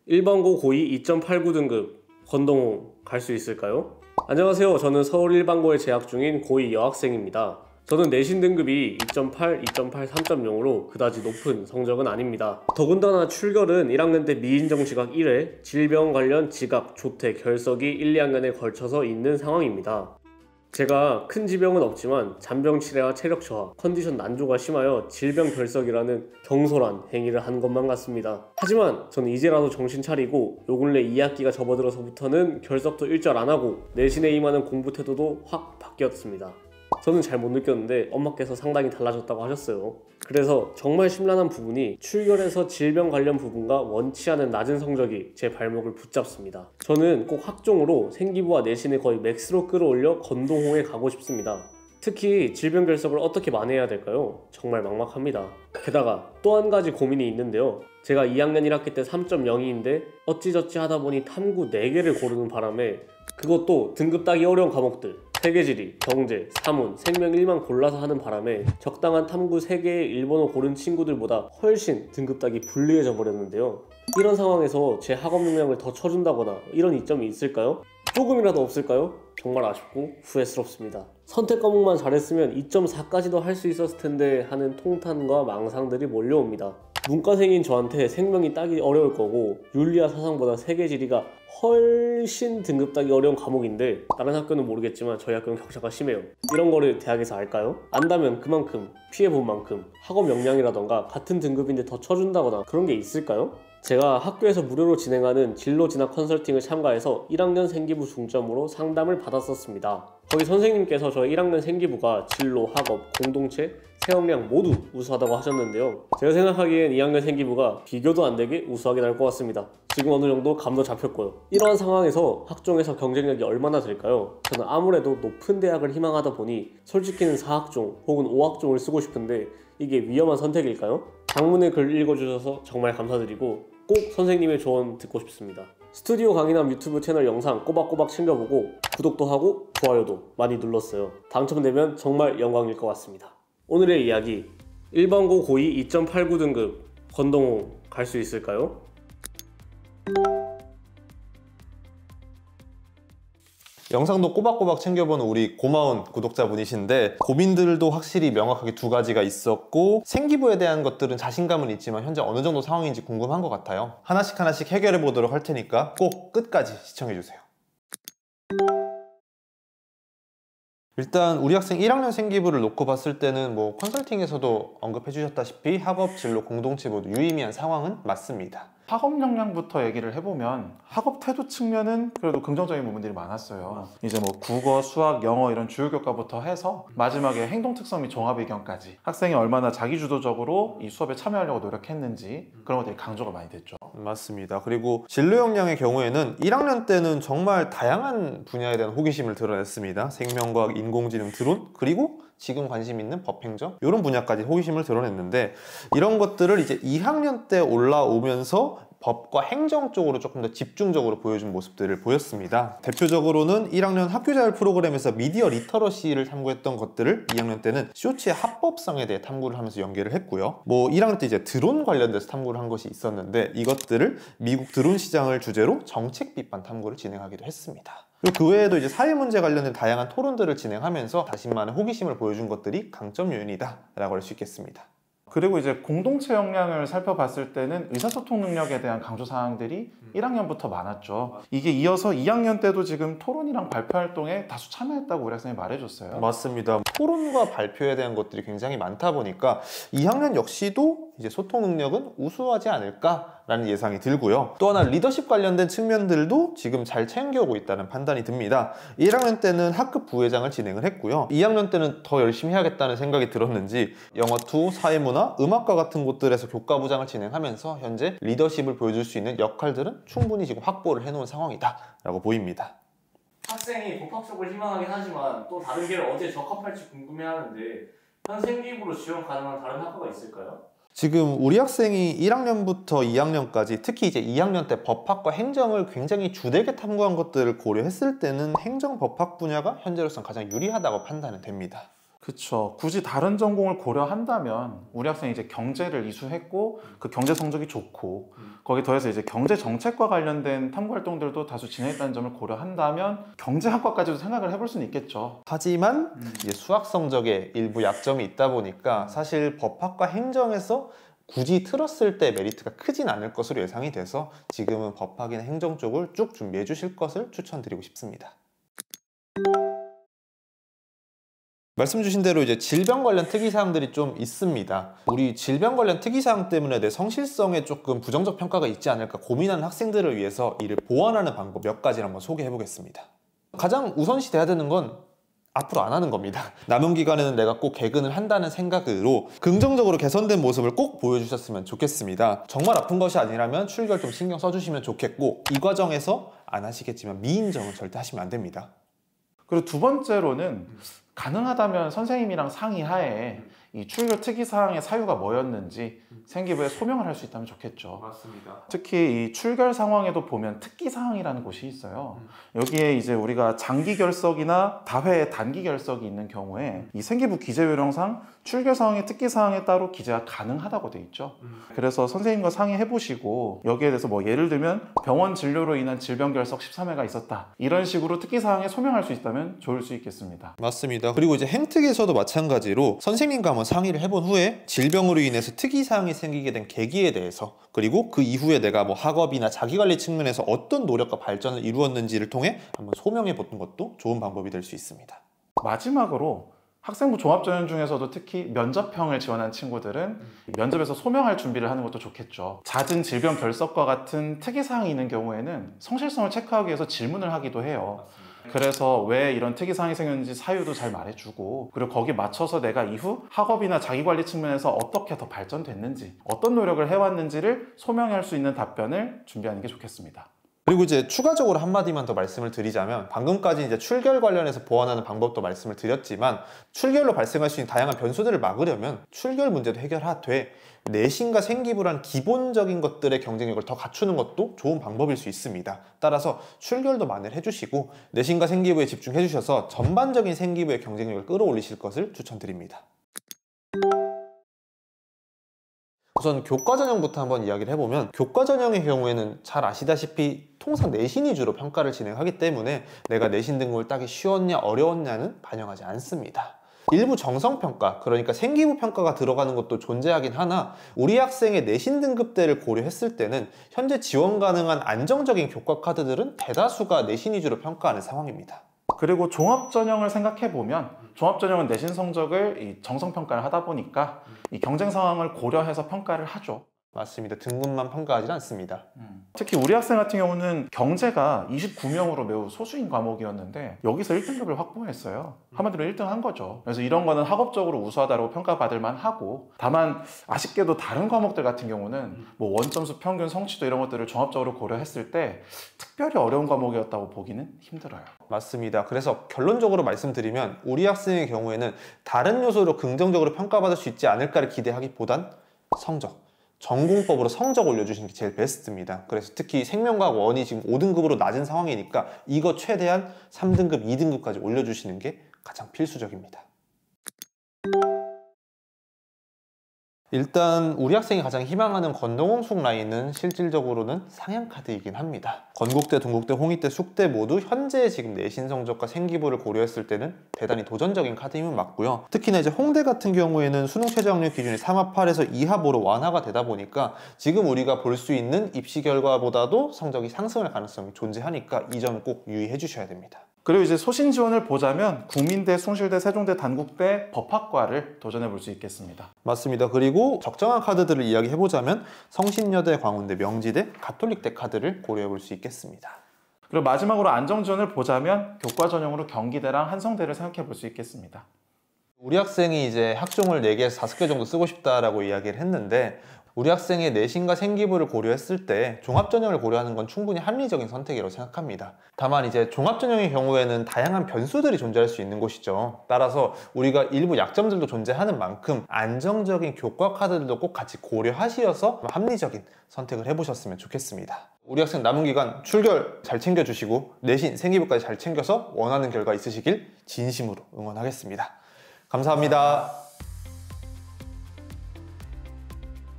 일반고 고2 2.89 등급 권동호 갈 수 있을까요? 안녕하세요. 저는 서울 일반고에 재학 중인 고2 여학생입니다. 저는 내신 등급이 2.8, 2.8, 3.0으로 그다지 높은 성적은 아닙니다. 더군다나 출결은 1학년 때 미인정 지각 1회, 질병 관련 지각, 조퇴, 결석이 1, 2학년에 걸쳐서 있는 상황입니다. 제가 큰 지병은 없지만 잔병 치레와 체력 저하, 컨디션 난조가 심하여 질병 결석이라는 경솔한 행위를 한 것만 같습니다. 하지만 저는 이제라도 정신 차리고 요 근래 2학기가 접어들어서부터는 결석도 일절 안하고 내신에 임하는 공부 태도도 확 바뀌었습니다. 저는 잘 못 느꼈는데 엄마께서 상당히 달라졌다고 하셨어요. 그래서 정말 심란한 부분이 출결에서 질병 관련 부분과 원치 않은 낮은 성적이 제 발목을 붙잡습니다. 저는 꼭 학종으로 생기부와 내신을 거의 맥스로 끌어올려 건동호에 가고 싶습니다. 특히 질병 결석을 어떻게 만회해야 될까요? 정말 막막합니다. 게다가 또 한 가지 고민이 있는데요. 제가 2학년 1학기 때 3.02인데 어찌저찌 하다 보니 탐구 4개를 고르는 바람에 그것도 등급 따기 어려운 과목들 세계지리, 경제, 사문, 생명 1만 골라서 하는 바람에 적당한 탐구 3개의 일본어 고른 친구들보다 훨씬 등급 따기 불리해져 버렸는데요. 이런 상황에서 제 학업 역량을 더 쳐준다거나 이런 이점이 있을까요? 조금이라도 없을까요? 정말 아쉽고 후회스럽습니다. 선택 과목만 잘했으면 2.4까지도 할 수 있었을 텐데 하는 통탄과 망상들이 몰려옵니다. 문과생인 저한테 생명이 따기 어려울 거고 윤리와 사상보다 세계지리가 훨씬 등급 따기 어려운 과목인데 다른 학교는 모르겠지만 저희 학교는 격차가 심해요. 이런 거를 대학에서 알까요? 안다면 그만큼 피해본 만큼 학업 역량이라던가 같은 등급인데 더 쳐준다거나 그런 게 있을까요? 제가 학교에서 무료로 진행하는 진로 진학 컨설팅을 참가해서 1학년 생기부 중점으로 상담을 받았었습니다. 거기 선생님께서 저희 1학년 생기부가 진로, 학업, 공동체, 세역량 모두 우수하다고 하셨는데요. 제가 생각하기엔 2학년 생기부가 비교도 안 되게 우수하게 나올 것 같습니다. 지금 어느 정도 감도 잡혔고요. 이러한 상황에서 학종에서 경쟁력이 얼마나 될까요? 저는 아무래도 높은 대학을 희망하다 보니 솔직히는 4학종 혹은 5학종을 쓰고 싶은데 이게 위험한 선택일까요? 장문의 글 읽어주셔서 정말 감사드리고 꼭 선생님의 조언 듣고 싶습니다. 스튜디오 강의남 유튜브 채널 영상 꼬박꼬박 챙겨보고 구독도 하고 좋아요도 많이 눌렀어요. 당첨되면 정말 영광일 것 같습니다. 오늘의 이야기, 일반고 고2 2.89 등급 권동호 갈 수 있을까요? 영상도 꼬박꼬박 챙겨보는 우리 고마운 구독자분이신데 고민들도 확실히 명확하게 두 가지가 있었고 생기부에 대한 것들은 자신감은 있지만 현재 어느 정도 상황인지 궁금한 것 같아요. 하나씩 해결해 보도록 할 테니까 꼭 끝까지 시청해주세요. 일단 우리 학생 1학년 생기부를 놓고 봤을 때는 뭐 컨설팅에서도 언급해 주셨다시피 학업, 진로, 공동체 모두 유의미한 상황은 맞습니다. 학업 역량부터 얘기를 해보면 학업 태도 측면은 그래도 긍정적인 부분들이 많았어요. 이제 뭐 국어, 수학, 영어 이런 주요 교과부터 해서 마지막에 행동 특성 및 종합 의견까지 학생이 얼마나 자기주도적으로 이 수업에 참여하려고 노력했는지 그런 것들이 강조가 많이 됐죠. 맞습니다. 그리고 진로 역량의 경우에는 1학년 때는 정말 다양한 분야에 대한 호기심을 드러냈습니다. 생명과학, 인공지능, 드론, 그리고 지금 관심 있는 법행정 이런 분야까지 호기심을 드러냈는데 이런 것들을 이제 2학년 때 올라오면서 법과 행정 쪽으로 조금 더 집중적으로 보여준 모습들을 보였습니다. 대표적으로는 1학년 학교자율 프로그램에서 미디어 리터러시를 탐구했던 것들을 2학년 때는 쇼츠의 합법성에 대해 탐구를 하면서 연계를 했고요. 뭐 1학년 때 이제 드론 관련돼서 탐구를 한 것이 있었는데 이것들을 미국 드론 시장을 주제로 정책 비판 탐구를 진행하기도 했습니다. 그리고 그 외에도 이제 사회 문제 관련된 다양한 토론들을 진행하면서 자신만의 호기심을 보여준 것들이 강점 요인이다 라고 할 수 있겠습니다. 그리고 이제 공동체 역량을 살펴봤을 때는 의사소통 능력에 대한 강조 사항들이 1학년부터 많았죠. 이게 이어서 2학년 때도 지금 토론이랑 발표 활동에 다수 참여했다고 우리 학생이 말해줬어요. 맞습니다. 토론과 발표에 대한 것들이 굉장히 많다 보니까 2학년 역시도 이제 소통 능력은 우수하지 않을까라는 예상이 들고요. 또 하나 리더십 관련된 측면들도 지금 잘 챙겨오고 있다는 판단이 듭니다. 1학년 때는 학급 부회장을 진행을 했고요. 2학년 때는 더 열심히 해야겠다는 생각이 들었는지 영어2, 사회문화, 음악과 같은 곳들에서 교과부장을 진행하면서 현재 리더십을 보여줄 수 있는 역할들은 충분히 지금 확보를 해놓은 상황이다 라고 보입니다. 학생이 법학 쪽을 희망하긴 하지만 또 다른 길을 어디에 적합할지 궁금해하는데 현 생기부로 지원 가능한 다른 학과가 있을까요? 지금 우리 학생이 1학년부터 2학년까지 특히 이제 2학년 때 법학과 행정을 굉장히 주되게 탐구한 것들을 고려했을 때는 행정법학 분야가 현재로서는 가장 유리하다고 판단이 됩니다. 그쵸. 굳이 다른 전공을 고려한다면 우리 학생이 이제 경제를 이수했고 그 경제 성적이 좋고 거기 더해서 이제 경제 정책과 관련된 탐구 활동들도 다수 진행했다는 점을 고려한다면 경제학과까지도 생각을 해볼 수는 있겠죠. 하지만 이제 수학 성적에 일부 약점이 있다 보니까 사실 법학과 행정에서 굳이 틀었을 때 메리트가 크진 않을 것으로 예상이 돼서 지금은 법학이나 행정 쪽을 쭉 준비해 주실 것을 추천드리고 싶습니다. 말씀 주신 대로 이제 질병 관련 특이사항들이 좀 있습니다. 우리 질병 관련 특이사항 때문에 내 성실성에 조금 부정적 평가가 있지 않을까 고민하는 학생들을 위해서 이를 보완하는 방법 몇 가지를 한번 소개해 보겠습니다. 가장 우선시 돼야 되는 건 앞으로 안 하는 겁니다. 남은 기간에는 내가 꼭 개근을 한다는 생각으로 긍정적으로 개선된 모습을 꼭 보여주셨으면 좋겠습니다. 정말 아픈 것이 아니라면 출결 좀 신경 써주시면 좋겠고 이 과정에서 안 하시겠지만 미인정은 절대 하시면 안 됩니다. 그리고 두 번째로는 가능하다면 선생님이랑 상의하에 이 출결 특이사항의 사유가 뭐였는지 생기부에 소명을 할 수 있다면 좋겠죠. 맞습니다. 특히 이 출결 상황에도 보면 특기사항이라는 곳이 있어요. 여기에 이제 우리가 장기 결석이나 다회 단기 결석이 있는 경우에 이 생기부 기재 요령상 출결 상황의 특기사항에 따로 기재가 가능하다고 돼 있죠. 그래서 선생님과 상의해 보시고 여기에 대해서 뭐 예를 들면 병원 진료로 인한 질병 결석 13회가 있었다. 이런 식으로 특기사항에 소명할 수 있다면 좋을 수 있겠습니다. 맞습니다. 그리고 이제 행특에서도 마찬가지로 선생님과 한번 상의를 해본 후에 질병으로 인해서 특이사항이 생기게 된 계기에 대해서 그리고 그 이후에 내가 뭐 학업이나 자기관리 측면에서 어떤 노력과 발전을 이루었는지를 통해 한번 소명해 보는 것도 좋은 방법이 될 수 있습니다. 마지막으로 학생부 종합전형 중에서도 특히 면접형을 지원한 친구들은 면접에서 소명할 준비를 하는 것도 좋겠죠. 잦은 질병 결석과 같은 특이사항이 있는 경우에는 성실성을 체크하기 위해서 질문을 하기도 해요. 그래서 왜 이런 특이사항이 생겼는지 사유도 잘 말해주고 그리고 거기에 맞춰서 내가 이후 학업이나 자기관리 측면에서 어떻게 더 발전됐는지 어떤 노력을 해왔는지를 소명할 수 있는 답변을 준비하는 게 좋겠습니다. 그리고 이제 추가적으로 한마디만 더 말씀을 드리자면 방금까지 이제 출결 관련해서 보완하는 방법도 말씀을 드렸지만 출결로 발생할 수 있는 다양한 변수들을 막으려면 출결 문제도 해결하되 내신과 생기부란 기본적인 것들의 경쟁력을 더 갖추는 것도 좋은 방법일 수 있습니다. 따라서 출결도 만회를 해주시고 내신과 생기부에 집중해 주셔서 전반적인 생기부의 경쟁력을 끌어올리실 것을 추천드립니다. 우선 교과 전형부터 한번 이야기를 해보면 교과 전형의 경우에는 잘 아시다시피 통상 내신 위주로 평가를 진행하기 때문에 내가 내신 등급을 따기 쉬웠냐 어려웠냐는 반영하지 않습니다. 일부 정성평가, 그러니까 생기부 평가가 들어가는 것도 존재하긴 하나 우리 학생의 내신 등급대를 고려했을 때는 현재 지원 가능한 안정적인 교과 카드들은 대다수가 내신 위주로 평가하는 상황입니다. 그리고 종합전형을 생각해보면 종합전형은 내신 성적을 이 정성평가를 하다 보니까 이 경쟁 상황을 고려해서 평가를 하죠. 맞습니다. 등급만 평가하지 않습니다. 특히 우리 학생 같은 경우는 경제가 29명으로 매우 소수인 과목이었는데 여기서 1등급을 확보했어요. 한마디로 1등 한 거죠. 그래서 이런 거는 학업적으로 우수하다고 평가받을 만하고 다만 아쉽게도 다른 과목들 같은 경우는 뭐 원점수 평균 성취도 이런 것들을 종합적으로 고려했을 때 특별히 어려운 과목이었다고 보기는 힘들어요. 맞습니다. 그래서 결론적으로 말씀드리면 우리 학생의 경우에는 다른 요소로 긍정적으로 평가받을 수 있지 않을까를 기대하기보단 성적, 전공법으로 성적 올려주시는 게 제일 베스트입니다. 그래서 특히 생명과학 1이 지금 5등급으로 낮은 상황이니까 이거 최대한 3등급, 2등급까지 올려주시는 게 가장 필수적입니다. 일단 우리 학생이 가장 희망하는 건동홍숙 라인은 실질적으로는 상향카드이긴 합니다. 건국대, 동국대, 홍익대, 숙대 모두 현재 지금 내신 성적과 생기부를 고려했을 때는 대단히 도전적인 카드임은 맞고요. 특히나 이제 홍대 같은 경우에는 수능 최저 학력 기준이 3합8에서 2합5로 완화가 되다 보니까 지금 우리가 볼 수 있는 입시 결과보다도 성적이 상승할 가능성이 존재하니까 이 점을 꼭 유의해 주셔야 됩니다. 그리고 이제 소신 지원을 보자면 국민대, 숭실대, 세종대, 단국대, 법학과를 도전해 볼 수 있겠습니다. 맞습니다. 그리고 적정한 카드들을 이야기해보자면 성신여대, 광운대, 명지대, 가톨릭대 카드를 고려해 볼 수 있겠습니다. 그리고 마지막으로 안정 지원을 보자면 교과 전형으로 경기대랑 한성대를 생각해 볼 수 있겠습니다. 우리 학생이 이제 학종을 4개에서 5개 정도 쓰고 싶다라고 이야기를 했는데 우리 학생의 내신과 생기부를 고려했을 때 종합전형을 고려하는 건 충분히 합리적인 선택이라고 생각합니다. 다만 이제 종합전형의 경우에는 다양한 변수들이 존재할 수 있는 곳이죠. 따라서 우리가 일부 약점들도 존재하는 만큼 안정적인 교과 카드들도 꼭 같이 고려하셔서 합리적인 선택을 해보셨으면 좋겠습니다. 우리 학생 남은 기간 출결 잘 챙겨주시고 내신, 생기부까지 잘 챙겨서 원하는 결과 있으시길 진심으로 응원하겠습니다. 감사합니다.